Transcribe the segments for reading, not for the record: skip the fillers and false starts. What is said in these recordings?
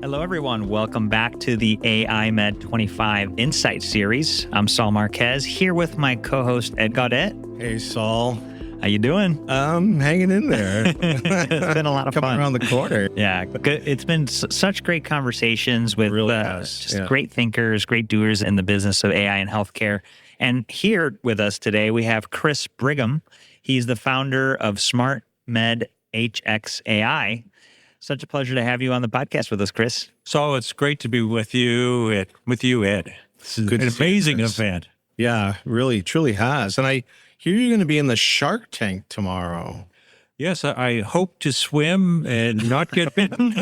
Hello, everyone. Welcome back to the AI Med 25 Insight Series. I'm Saul Marquez, here with my co-host, Ed Gaudet. Hey, Saul. How you doing? Hanging in there. It's been a lot of fun. Coming around the corner. Yeah, good. It's been such great conversations with great thinkers, great doers in the business of AI and healthcare. And here with us today, we have Chris Brigham. He's the founder of Smart Med HX AI. Such a pleasure to have you on the podcast with us, Chris. So it's great to be with you, Ed. This is an amazing event. Yeah, really, truly has. And I hear you're going to be in the Shark Tank tomorrow. Yes, I hope to swim and not get bitten.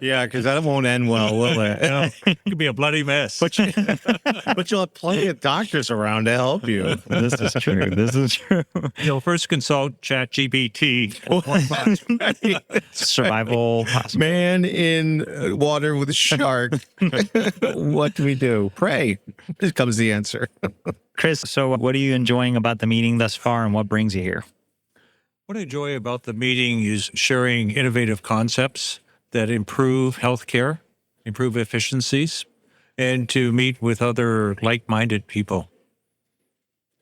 Yeah, because that won't end well, will it? It could be a bloody mess. But you'll have plenty of doctors around to help you. This is true. You'll first consult ChatGPT. Survival. Man in water with a shark. What do we do? Pray. Here comes the answer. Chris, so what are you enjoying about the meeting thus far, and what brings you here? What I enjoy about the meeting is sharing innovative concepts that improve healthcare, improve efficiencies, and to meet with other like-minded people.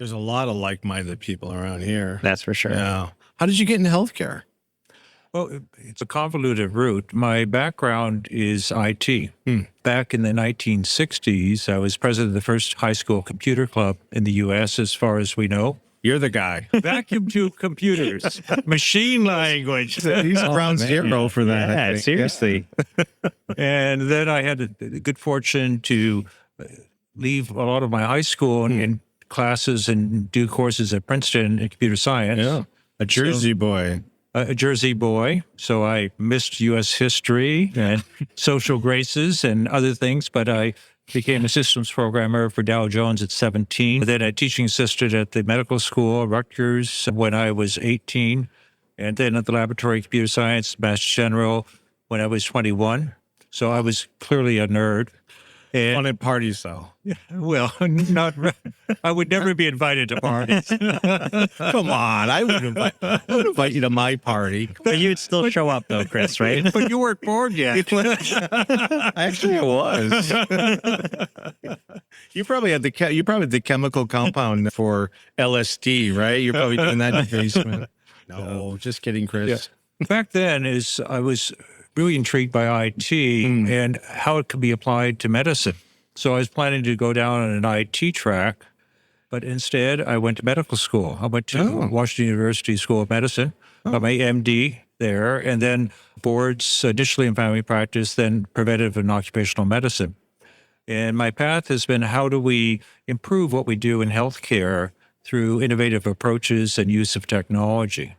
There's a lot of like-minded people around here. That's for sure. Yeah. How did you get into healthcare? Well, it's a convoluted route. My background is IT. Back in the 1960s, I was president of the first high school computer club in the U.S., as far as we know. You're the guy. Vacuum tube computers, machine language. He's ground zero for that. Yeah, seriously. And then I had the good fortune to leave a lot of my high school and classes and do courses at Princeton in computer science. Yeah, a Jersey boy. A Jersey boy. So I missed U.S. history and social graces and other things, but I became a systems programmer for Dow Jones at 17. Then a teaching assistant at the medical school, Rutgers, when I was 18. And then at the laboratory of computer science, Mass General, when I was 21. So I was clearly a nerd. And, Fun at parties, though. well, not. I would never be invited to parties. Come on, I would invite you to my party. But you'd still show up, though, Chris, right? But you weren't born yet. Actually, I was. You probably had the chemical compound for LSD, right? You're probably doing that in the basement. No, just kidding, Chris. Yeah. Back then, I was really intrigued by IT and how it could be applied to medicine. So I was planning to go down an IT track, but instead I went to medical school. I went to Washington University School of Medicine, got my MD there, and then boards initially in family practice, then preventive and occupational medicine. And my path has been, how do we improve what we do in healthcare through innovative approaches and use of technology?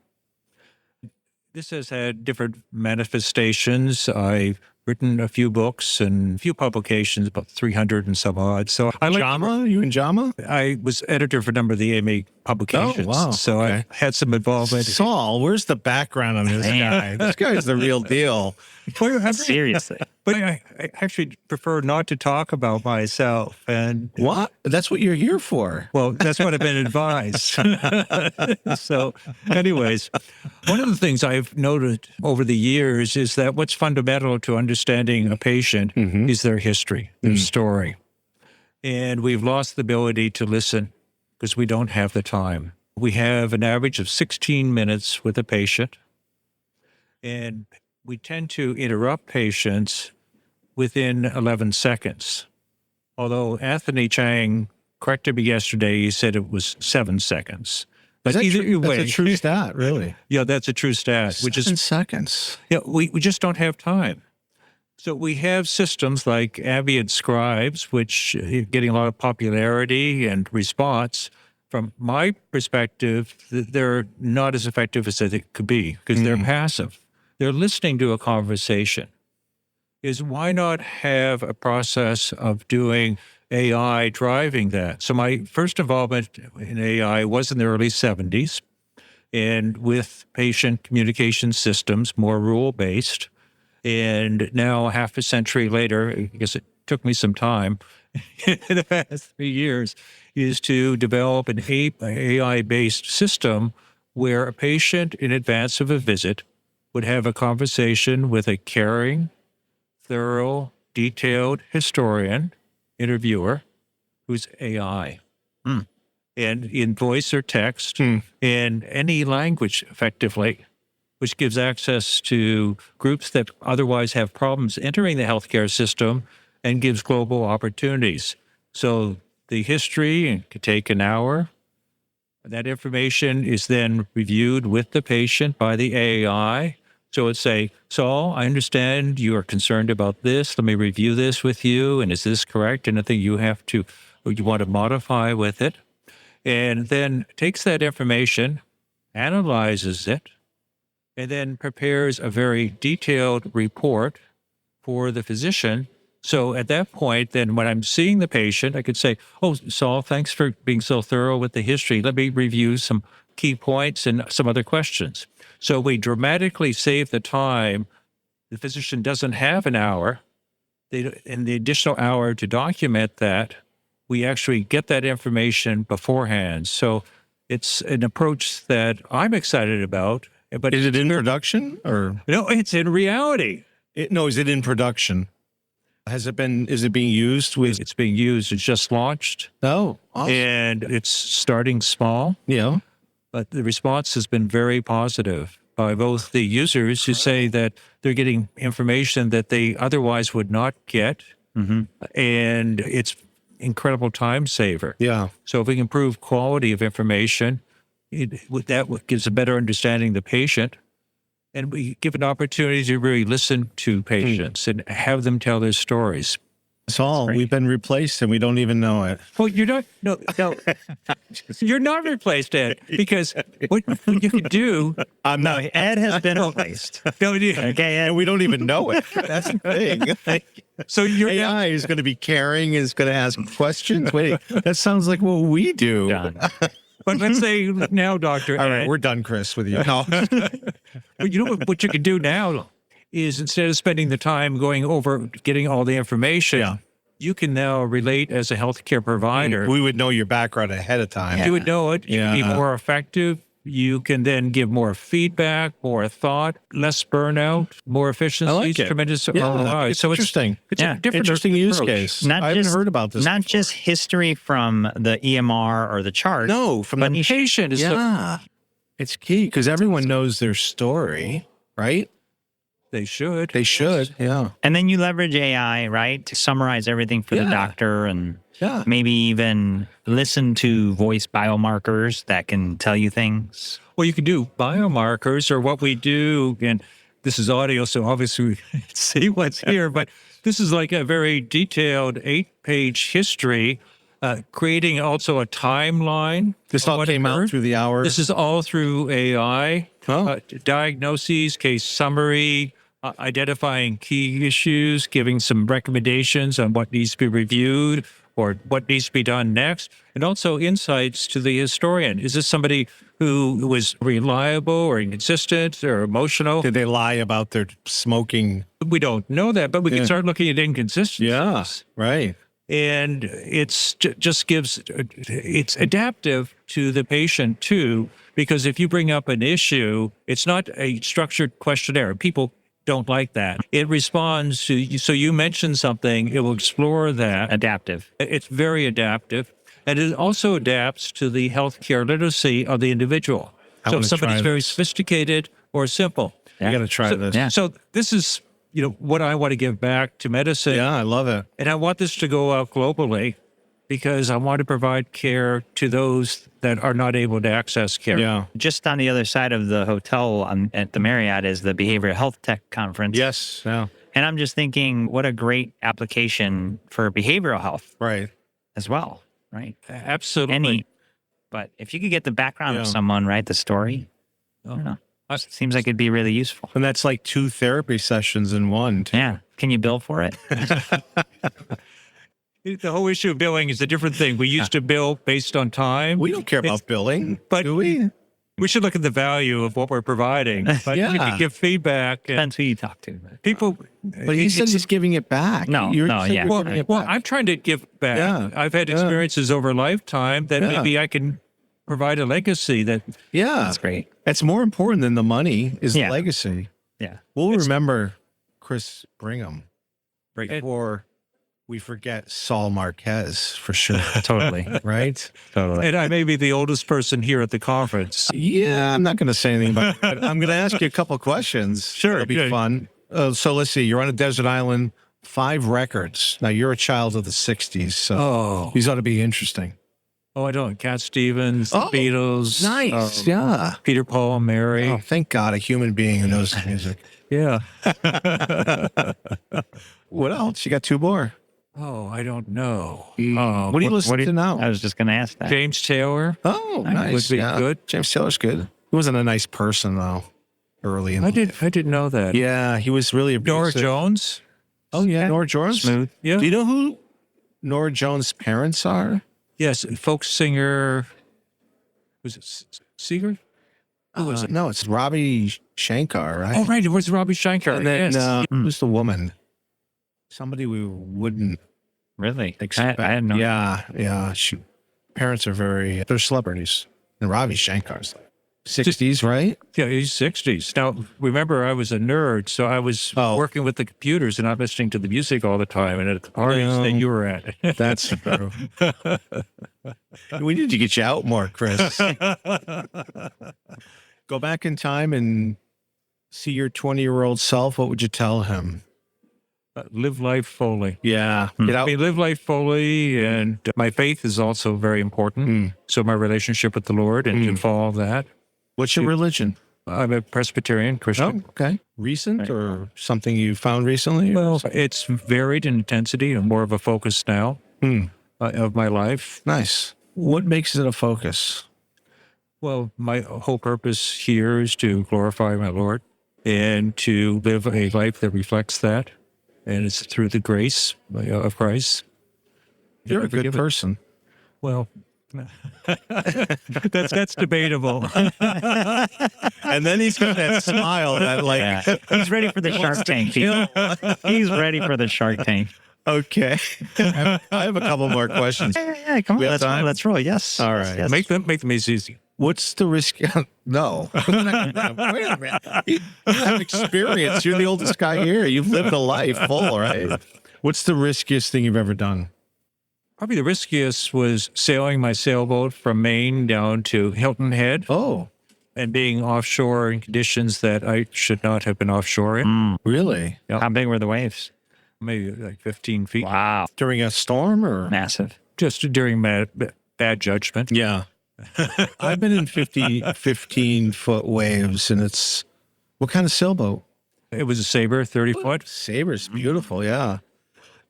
This has had different manifestations. I've written a few books and a few publications, about 300 and some odd. So JAMA? You in JAMA? I was editor for a number of the AMA publications. Oh, wow. So I had some involvement. Saul, where's the background on this guy? This guy's the real deal. Seriously. But I actually prefer not to talk about myself. And What? That's what you're here for. well, that's what I've been advised. So anyways, one of the things I've noted over the years is that what's fundamental to understanding a patient is their history, their story. And we've lost the ability to listen because we don't have the time. We have an average of 16 minutes with a patient, and we tend to interrupt patients within 11 seconds. Although Anthony Chang corrected me yesterday, he said it was 7 seconds. But That's either way, a true stat, really. yeah, that's a true stat. 7 seconds. Yeah, we just don't have time. So we have systems like ambient scribes, which are getting a lot of popularity and response. From my perspective, they're not as effective as they could be because they're passive. They're listening to a conversation. Why not have a process of doing AI driving that? So my first involvement in AI was in the early 70s, and with patient communication systems, more rule-based. And now, half a century later, I guess it took me some time, in the past 3 years, is to develop an AI-based system where a patient, in advance of a visit, would have a conversation with a caring, thorough, detailed historian, interviewer, who's AI. And in voice or text, in any language effectively, which gives access to groups that otherwise have problems entering the healthcare system and gives global opportunities. So the history could take an hour. That information is then reviewed with the patient by the AI. So it'd say, Saul, I understand you are concerned about this. Let me review this with you. And is this correct? Anything you have to, or you want to modify with it? And then takes that information, analyzes it, and then prepares a very detailed report for the physician. So at that point, then when I'm seeing the patient, I could say, oh, Saul, thanks for being so thorough with the history. Let me review some key points and some other questions. So we dramatically save the time. The physician doesn't have an hour. And the additional hour to document that, we actually get that information beforehand. So it's an approach that I'm excited about. But is it in production or? No, it's in reality. Is it in production? Is it being used with? It's being used. It's just launched. Oh, awesome. And it's starting small. Yeah. But the response has been very positive by both the users who say that they're getting information that they otherwise would not get. And it's incredible time saver. Yeah. So if we can improve quality of information, that gives a better understanding of the patient. And we give an opportunity to really listen to patients and have them tell their stories. Saul, we've been replaced and we don't even know it. Well, you're not, no, you're not replaced, Ed, because what you can do. No, Ed has been replaced. Okay, and we don't even know it. That's the thing. So your AI is going to be caring, is going to ask questions. Wait, that sounds like what we do. Done. But let's say now, Doctor. All right, we're done, Chris, with you. No. But you know what you can do now is instead of spending the time going over getting all the information, you can now relate as a healthcare provider. We would know your background ahead of time. You would know it. You can be more effective. You can then give more feedback, more thought, less burnout, more efficiency. I like it. Tremendous ROI. It's interesting. It's a different interesting use approach. case. I haven't heard about this. Not just history from the EMR or the chart. No, from But the patient is it's key because everyone knows their story, right? They should. They should. Yeah. And then you leverage AI, right, to summarize everything for the doctor and maybe even listen to voice biomarkers that can tell you things. Well, you can do biomarkers, or what we do, and this is audio, so obviously we can't see what's here, but this is like a very detailed 8-page history, creating also a timeline. This all came out through the hours? This is all through AI. Diagnoses, case summary, identifying key issues, giving some recommendations on what needs to be reviewed or what needs to be done next, and also insights to the historian. Is this somebody who was reliable or inconsistent or emotional? Did they lie about their smoking? We don't know that, but we can start looking at inconsistencies. Yeah, right. And it's just gives, it's adaptive to the patient too, because if you bring up an issue, it's not a structured questionnaire. People don't like that. It responds to, so you mention something, it will explore that. Adaptive. It's very adaptive. And it also adapts to the healthcare literacy of the individual. So if somebody's very sophisticated or simple. You got to try this. Yeah. So this is, what I want to give back to medicine. Yeah, I love it. And I want this to go out globally because I want to provide care to those that are not able to access care. Yeah. Just on the other side of the hotel at the Marriott is the Behavioral Health Tech Conference. Yes. Yeah. And I'm just thinking, what a great application for behavioral health as well, right? Absolutely. But if you could get the background of someone, right, the story, I don't know. It seems like it'd be really useful. And that's like 2 therapy sessions in one, too. Yeah. Can you bill for it? The whole issue of billing is a different thing. We used to bill based on time. We don't care about billing, but do we? We should look at the value of what we're providing. But we can give feedback. Depends who you talk to. People. But he said he's giving it back. Well, I'm trying to give back. Yeah. I've had experiences over a lifetime that maybe I can provide a legacy that. That's great. It's more important than the money is the legacy. Yeah. We'll remember Chris Brigham Brigham. before we forget Saul Marquez for sure. Totally. Right? Totally. And I may be the oldest person here at the conference. Yeah, I'm not going to say anything about it. But I'm going to ask you a couple questions. Sure, It'll be yeah. fun. So let's see. You're on a desert island, 5 records. Now, you're a child of the 60s, so Oh, these ought to be interesting. I don't. Cat Stevens, Oh, the Beatles, Nice. Yeah. Peter, Paul, Mary. Oh, thank God, a human being who knows music. Yeah. What else? You got 2 more. Oh, I don't know. What do you listen to now? I was just going to ask that. James Taylor. Oh, nice. Would be good. James Taylor's good. He wasn't a nice person, though, early in I didn't know that. Yeah, he was really Nora abusive. Jones. Oh, yeah. Nora Jones? Smooth. Yeah. Do you know who Nora Jones' parents are? Yes, folk singer. Was it Seeger? Who was it? No, it's Robbie Shankar, right? Oh, right. It was Robbie Shankar. And then Yes. who's the woman? Somebody we wouldn't Really? expect. I had no. Yeah. Parents are they're celebrities. And Ravi Shankar's like 60s, right? Yeah, he's 60s. Now, remember, I was a nerd, so I was working with the computers and not listening to the music all the time and at the parties that you were at. That's true. We need to get you out more, Chris. Go back in time and see your 20-year-old self. What would you tell him? Live life fully. Yeah. Get I out. mean, live life fully, and my faith is also very important. So my relationship with the Lord and to follow that. What's your religion? I'm a Presbyterian Christian. Oh, okay. Recent or something you found recently? Well, it's varied in intensity and more of a focus now of my life. Nice. What makes it a focus? Well, my whole purpose here is to glorify my Lord and to live a life that reflects that. And it's through the grace of Christ. You're a good person. Well, that's debatable. And then he's got that smile that like, Yeah. He's ready for the Shark Tank. He's ready for the Shark Tank. okay. I have a couple more questions. Yeah, come We on. have time? Let's roll. Yes. All right. Yes. Make them easy. What's the risk? No. Wait a minute. You have experience. You're the oldest guy here. You've lived a life full, right? What's the riskiest thing you've ever done? Probably the riskiest was sailing my sailboat from Maine down to Hilton Head Oh, and being offshore in conditions that I should not have been offshore in. really? How big were the waves? Maybe like 15 feet. Wow. During a storm or? Massive. Just during bad judgment. Yeah. I've been in 15-foot waves, and it's what kind of sailboat? It was a Sabre, 30 foot. Saber's beautiful, yeah.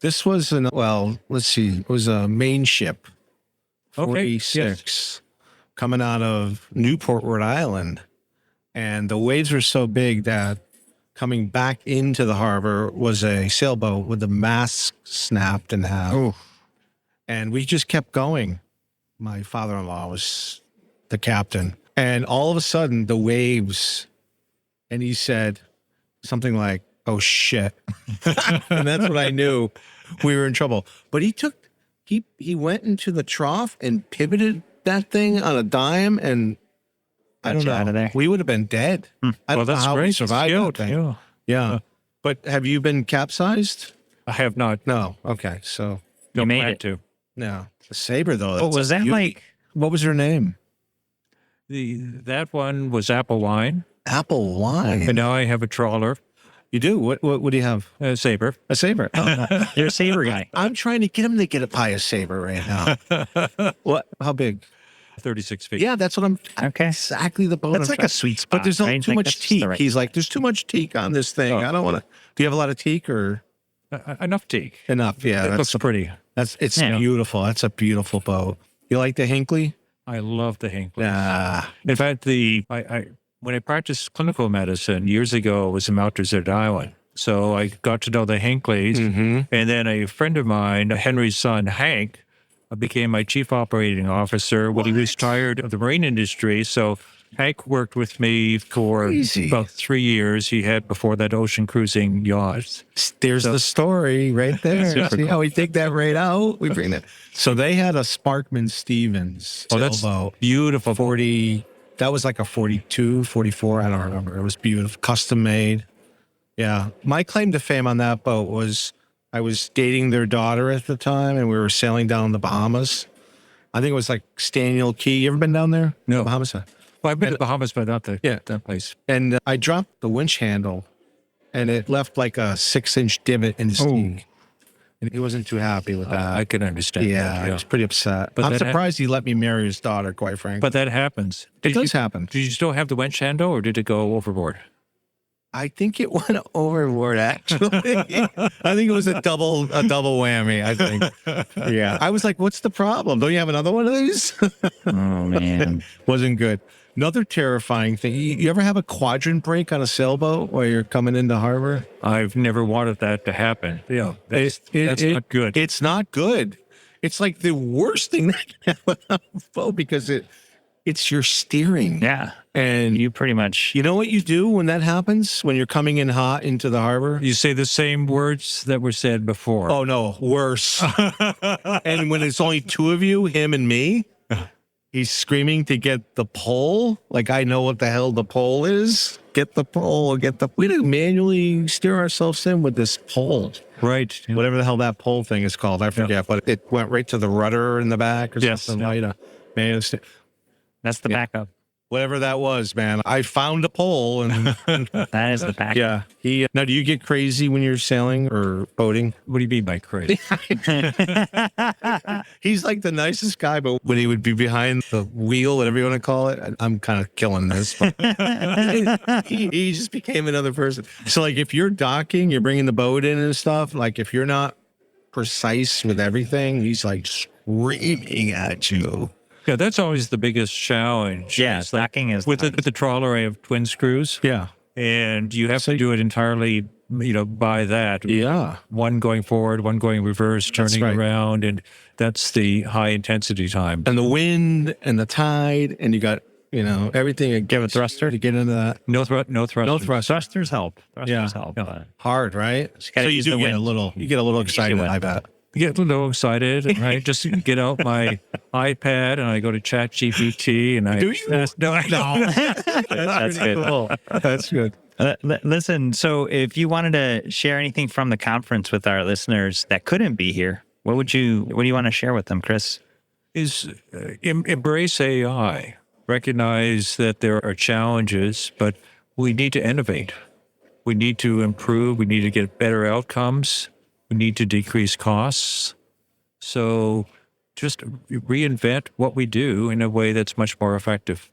This was let's see, it was a main ship, 46, coming out of Newport, Rhode Island. And the waves were so big that coming back into the harbor was a sailboat with the mast snapped in half. Oh. And we just kept going. My father-in-law was the captain. And all of a sudden, the waves, and he said something like, "Oh, shit." And that's when I knew we were in trouble. But he went into the trough and pivoted that thing on a dime, and I don't Got you know. out of there. We would have been dead. I Well, don't know that's how we great. survived Skilled, that thing. yeah. Yeah. But have you been capsized? I have not. No. Okay. So, Don't made plan it. to. no. The Sabre, though. What that's was that beauty. like? What was her name? That one was Apple Wine, Apple Wine. and now I have a trawler, You do? What do you have? a Sabre. A Sabre. Oh, You're a Sabre guy. I'm trying to get him to get a pie of Sabre right now. What? How big? 36 feet. Yeah, that's what I'm. Okay. Exactly the boat. That's I'm like trying- a sweet spot. But there's right? too Like, much that's just teak. the right- He's like, there's too much teak on this thing. I don't want to. Do you have a lot of teak or Enough teak. enough? Yeah, It looks pretty. it's Yeah. beautiful. That's a beautiful boat. You like the Hinkley? I love the Hinkley. Nah. In fact, when I practiced clinical medicine years ago, it was in Mount Desert Island. So I got to know the Hinkleys. Mm-hmm. And then a friend of mine, Henry's son, Hank, became my chief operating officer when he was tired of the marine industry. So Hank worked with me for Crazy. about 3 years. He had before that ocean cruising yacht. There's the story right there. Super See how we take that right out? We bring that. So they had a Sparkman Stevens Oh, that's sailboat. beautiful. 40. That was like a 42, 44. I don't remember. It was beautiful, custom made. Yeah. My claim to fame on that boat was I was dating their daughter at the time, and we were sailing down the Bahamas. I think it was like Staniel Key. You ever been down there? No. Bahamas. Well, I've been to the Bahamas, but not that place. And I dropped the winch handle, and it left like a 6-inch divot in his teeth. And he wasn't too happy with that. I can understand. Yeah, that, I was pretty upset. But I'm that surprised he let me marry his daughter, quite frankly. But that happens. It does happen. Did you still have the winch handle, or did it go overboard? I think it went overboard, actually. I think it was a double whammy, I think. Yeah. I was like, what's the problem? Don't you have another one of these? Oh, man. Wasn't good. Another terrifying thing. You ever have a quadrant break on a sailboat while you're coming into harbor? I've never wanted that to happen. Yeah, that's not good. It's not good. It's like the worst thing that can happen on a boat because it's your steering. Yeah. And You pretty much. you know what you do when that happens? When you're coming in hot into the harbor? You say the same words that were said before. Oh, no, worse. And when it's only two of you, him and me, he's screaming to get the pole. Like, I know what the hell the pole is. Get the pole, we had to manually steer ourselves in with this pole. Right. Whatever the hell that pole thing is called. I forget, but it went right to the rudder in the back or something like that. Man, That's the backup. whatever that was, man. I found a pole, and That is the backup. yeah. Now, do you get crazy when you're sailing or boating? What do you mean by crazy? He's like the nicest guy, but when he would be behind the wheel, whatever you want to call it, I'm kind of killing this. But he just became another person. So, like, if you're docking, you're bringing the boat in and stuff. Like, if you're not precise with everything, he's like screaming at you. Yeah, that's always the biggest challenge. Yeah, It's like stacking is with the trawler. I have twin screws. Yeah. And you have to do it entirely, by that. Yeah. One going forward, one going reverse, turning right. around, and that's the high intensity time. And the wind and the tide, and you got, everything. Give a thruster to get into that. No thrust. No thrust. Thrusters help. Thrusters Yeah. help. Yeah. Hard, right? gotta So you use do the get wind. you get a little excited, wind. I bet. You get a little excited, right? Just get out my iPad and I go to ChatGPT and I Do you? No, I know. That's good. Cool. That's good. Listen, so if you wanted to share anything from the conference with our listeners that couldn't be here, what do you want to share with them, Chris? Is embrace AI. Recognize that there are challenges, but we need to innovate. We need to improve. We need to get better outcomes. We need to decrease costs. So just reinvent what we do in a way that's much more effective.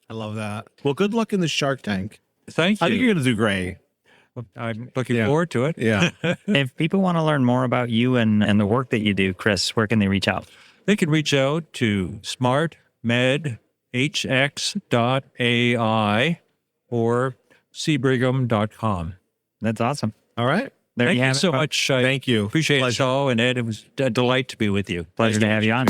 I love that. Well, good luck in the Shark Tank. Thank you. I think you're going to do great. I'm looking forward to it. Yeah. If people want to learn more about you and the work that you do, Chris, where can they reach out? They can reach out to smartmedhx.ai or cbrigham.com. That's awesome. All right. There Thank you you have so it. much. Thank you. Appreciate Pleasure. it all. And Ed, it was a delight to be with you. Pleasure to have you on.